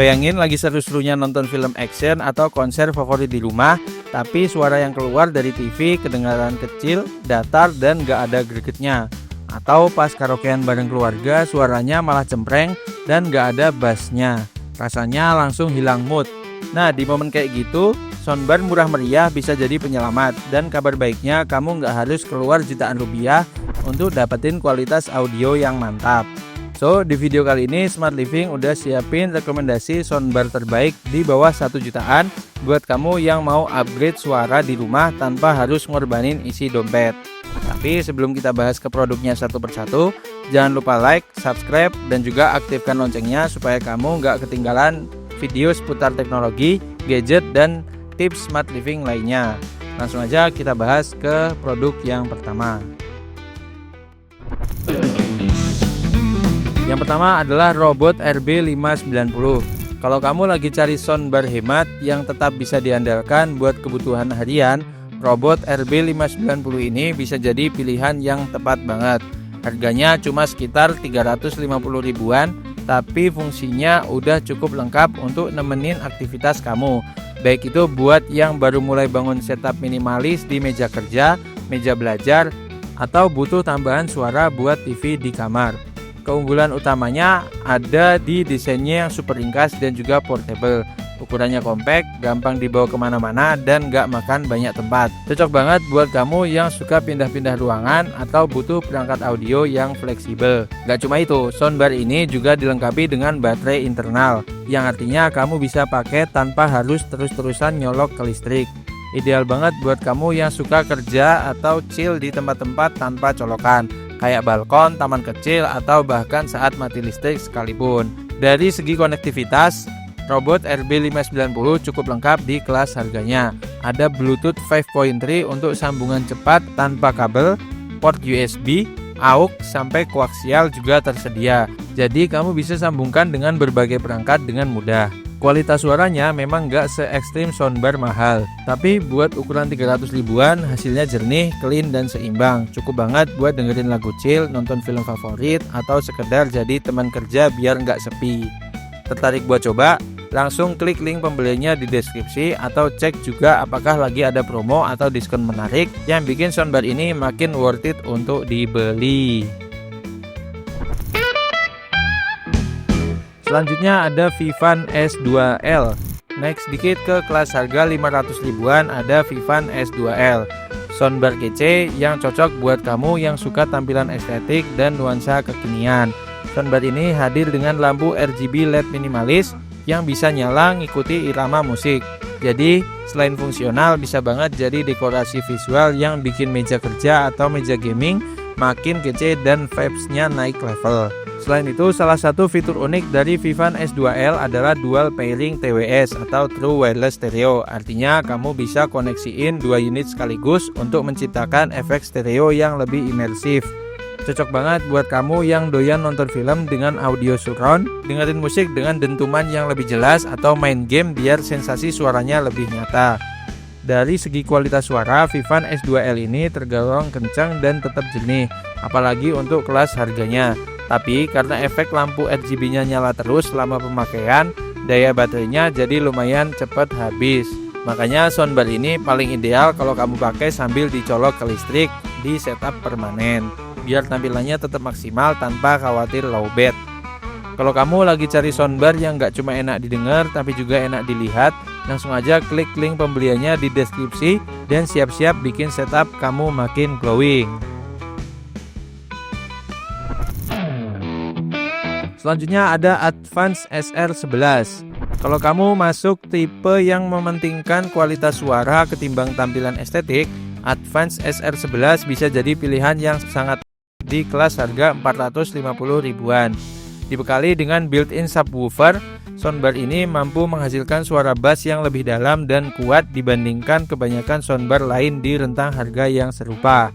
Bayangin lagi seru-serunya nonton film action atau konser favorit di rumah, tapi suara yang keluar dari TV kedengaran kecil, datar, dan gak ada gregetnya. Atau pas karaokean bareng keluarga, suaranya malah cempreng dan gak ada bassnya. Rasanya langsung hilang mood. Nah, di momen kayak gitu, soundbar murah meriah bisa jadi penyelamat. Dan kabar baiknya, kamu gak harus keluar jutaan rupiah untuk dapetin kualitas audio yang mantap. So, di video kali ini Smart Living udah siapin rekomendasi soundbar terbaik di bawah 1 jutaan buat kamu yang mau upgrade suara di rumah tanpa harus ngorbanin isi dompet. Tapi sebelum kita bahas ke produknya satu persatu, jangan lupa like, subscribe, dan juga aktifkan loncengnya supaya kamu nggak ketinggalan video seputar teknologi, gadget, dan tips Smart Living lainnya. Langsung aja kita bahas ke produk yang pertama. Yang pertama adalah Robot RB590. Kalau kamu lagi cari soundbar hemat yang tetap bisa diandalkan buat kebutuhan harian, Robot RB590 ini bisa jadi pilihan yang tepat banget. Harganya cuma sekitar 350 ribuan, tapi fungsinya udah cukup lengkap untuk nemenin aktivitas kamu. Baik itu buat yang baru mulai bangun setup minimalis di meja kerja, meja belajar, atau butuh tambahan suara buat TV di kamar. Keunggulan utamanya ada di desainnya yang super ringkas dan juga portable. Ukurannya compact, gampang dibawa kemana-mana, dan gak makan banyak tempat. Cocok banget buat kamu yang suka pindah-pindah ruangan atau butuh perangkat audio yang fleksibel. Gak cuma itu, soundbar ini juga dilengkapi dengan baterai internal, yang artinya kamu bisa pakai tanpa harus terus-terusan nyolok ke listrik. Ideal banget buat kamu yang suka kerja atau chill di tempat-tempat tanpa colokan, kayak balkon, taman kecil, atau bahkan saat mati listrik sekalipun. Dari segi konektivitas, Robot RB590 cukup lengkap di kelas harganya. Ada Bluetooth 5.3 untuk sambungan cepat tanpa kabel, port USB, AUX, sampai koaksial juga tersedia. Jadi kamu bisa sambungkan dengan berbagai perangkat dengan mudah. Kualitas suaranya memang nggak se-ekstrim soundbar mahal, tapi buat ukuran 300 ribuan hasilnya jernih, clean, dan seimbang. Cukup banget buat dengerin lagu chill, nonton film favorit, atau sekedar jadi teman kerja biar nggak sepi. Tertarik buat coba? Langsung klik link pembeliannya di deskripsi, atau cek juga apakah lagi ada promo atau diskon menarik yang bikin soundbar ini makin worth it untuk dibeli. Selanjutnya ada Vivan S2L. Naik sedikit ke kelas harga 500 ribuan, ada Vivan S2L. Soundbar kece yang cocok buat kamu yang suka tampilan estetik dan nuansa kekinian. Soundbar ini hadir dengan lampu RGB LED minimalis yang bisa nyala ngikuti irama musik. Jadi selain fungsional, bisa banget jadi dekorasi visual yang bikin meja kerja atau meja gaming makin kece dan vibes-nya naik level. Selain itu, salah satu fitur unik dari Vivan S2L adalah Dual Pairing TWS atau True Wireless Stereo. Artinya kamu bisa koneksiin 2 unit sekaligus untuk menciptakan efek stereo yang lebih imersif. Cocok banget buat kamu yang doyan nonton film dengan audio surround, dengerin musik dengan dentuman yang lebih jelas, atau main game biar sensasi suaranya lebih nyata. Dari segi kualitas suara, Vivan S2L ini tergolong kencang dan tetap jernih, apalagi untuk kelas harganya. Tapi karena efek lampu RGB-nya nyala terus selama pemakaian, daya baterainya jadi lumayan cepat habis. Makanya soundbar ini paling ideal kalau kamu pakai sambil dicolok ke listrik di setup permanen, biar tampilannya tetap maksimal tanpa khawatir lowbat. Kalau kamu lagi cari soundbar yang gak cuma enak didengar tapi juga enak dilihat, langsung aja klik link pembeliannya di deskripsi dan siap-siap bikin setup kamu makin glowing. Selanjutnya ada Advance SR11. Kalau kamu masuk tipe yang mementingkan kualitas suara ketimbang tampilan estetik, Advance SR11 bisa jadi pilihan yang sangat di kelas harga 450 ribuan. Dibekali dengan built-in subwoofer, soundbar ini mampu menghasilkan suara bass yang lebih dalam dan kuat dibandingkan kebanyakan soundbar lain di rentang harga yang serupa.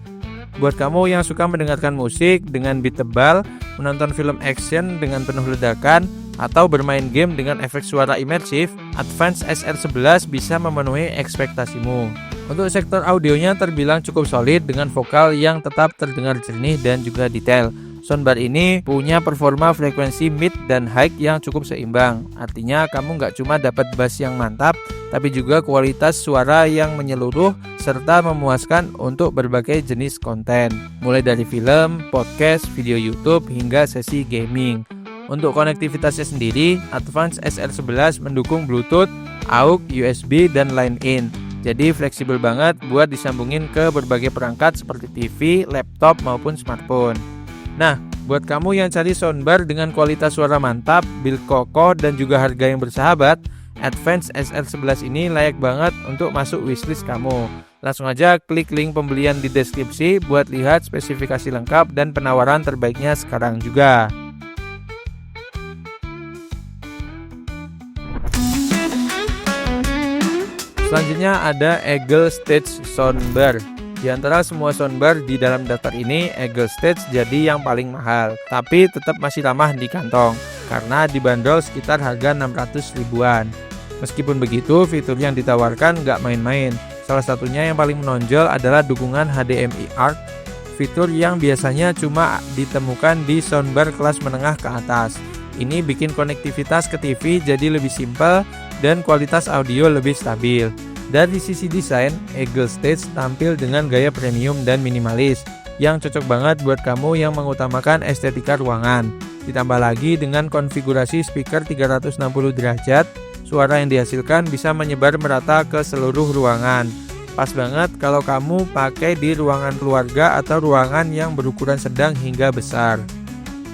Buat kamu yang suka mendengarkan musik dengan beat tebal, menonton film action dengan penuh ledakan, atau bermain game dengan efek suara imersif, Advance SR11 bisa memenuhi ekspektasimu. Untuk sektor audionya terbilang cukup solid dengan vokal yang tetap terdengar jernih dan juga detail. Soundbar ini punya performa frekuensi mid dan high yang cukup seimbang. Artinya kamu nggak cuma dapat bass yang mantap, tapi juga kualitas suara yang menyeluruh serta memuaskan untuk berbagai jenis konten. Mulai dari film, podcast, video YouTube, hingga sesi gaming. Untuk konektivitasnya sendiri, Advance SR11 mendukung Bluetooth, AUX, USB, dan line-in. Jadi fleksibel banget buat disambungin ke berbagai perangkat seperti TV, laptop, maupun smartphone. Nah, buat kamu yang cari soundbar dengan kualitas suara mantap, build kokoh, dan juga harga yang bersahabat, Advance SR11 ini layak banget untuk masuk wishlist kamu. Langsung aja klik link pembelian di deskripsi buat lihat spesifikasi lengkap dan penawaran terbaiknya sekarang juga. Selanjutnya ada Eagle Stage Soundbar. Di antara semua soundbar di dalam daftar ini, Eagle Stage jadi yang paling mahal, tapi tetap masih ramah di kantong karena dibanderol sekitar harga 600 ribuan. Meskipun begitu, fitur yang ditawarkan nggak main-main. Salah satunya yang paling menonjol adalah dukungan HDMI ARC, fitur yang biasanya cuma ditemukan di soundbar kelas menengah ke atas. Ini bikin konektivitas ke TV jadi lebih simpel dan kualitas audio lebih stabil. Dari sisi desain, Eagle Stage tampil dengan gaya premium dan minimalis yang cocok banget buat kamu yang mengutamakan estetika ruangan. Ditambah lagi dengan konfigurasi speaker 360 derajat, suara yang dihasilkan bisa menyebar merata ke seluruh ruangan. Pas banget kalau kamu pakai di ruangan keluarga atau ruangan yang berukuran sedang hingga besar.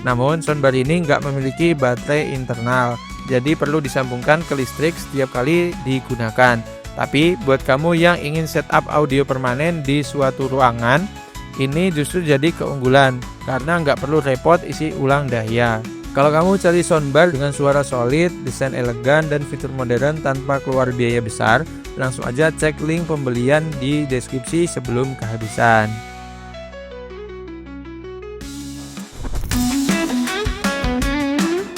Namun, soundbar ini nggak memiliki baterai internal, jadi perlu disambungkan ke listrik setiap kali digunakan. Tapi buat kamu yang ingin setup audio permanen di suatu ruangan, ini justru jadi keunggulan karena nggak perlu repot isi ulang daya. Kalau kamu cari soundbar dengan suara solid, desain elegan, dan fitur modern tanpa keluar biaya besar, langsung aja cek link pembelian di deskripsi sebelum kehabisan.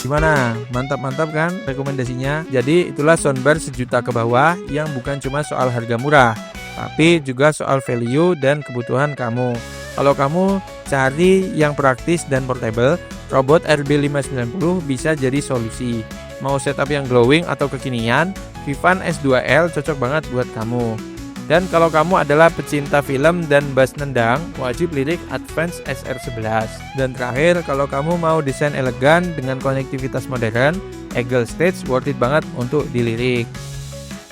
Gimana? Mantap-mantap kan rekomendasinya? Jadi itulah soundbar sejuta ke bawah yang bukan cuma soal harga murah, tapi juga soal value dan kebutuhan kamu. Kalau kamu cari yang praktis dan portable, Robot RB590 bisa jadi solusi. Mau setup yang glowing atau kekinian, Vivan S2L cocok banget buat kamu. Dan kalau kamu adalah pecinta film dan bass nendang, wajib lirik Advance SR11. Dan terakhir, kalau kamu mau desain elegan dengan konektivitas modern, Eagle Stage worth it banget untuk dilirik.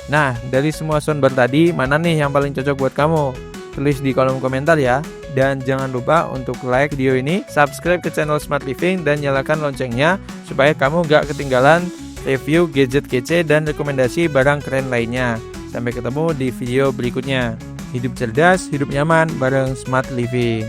Nah, dari semua soundbar tadi, mana nih yang paling cocok buat kamu? Tulis di kolom komentar ya. Dan jangan lupa untuk like video ini, subscribe ke channel Smart Living, dan nyalakan loncengnya supaya kamu gak ketinggalan review gadget kece dan rekomendasi barang keren lainnya. Sampai ketemu di video berikutnya. Hidup cerdas, hidup nyaman bareng Smart Living.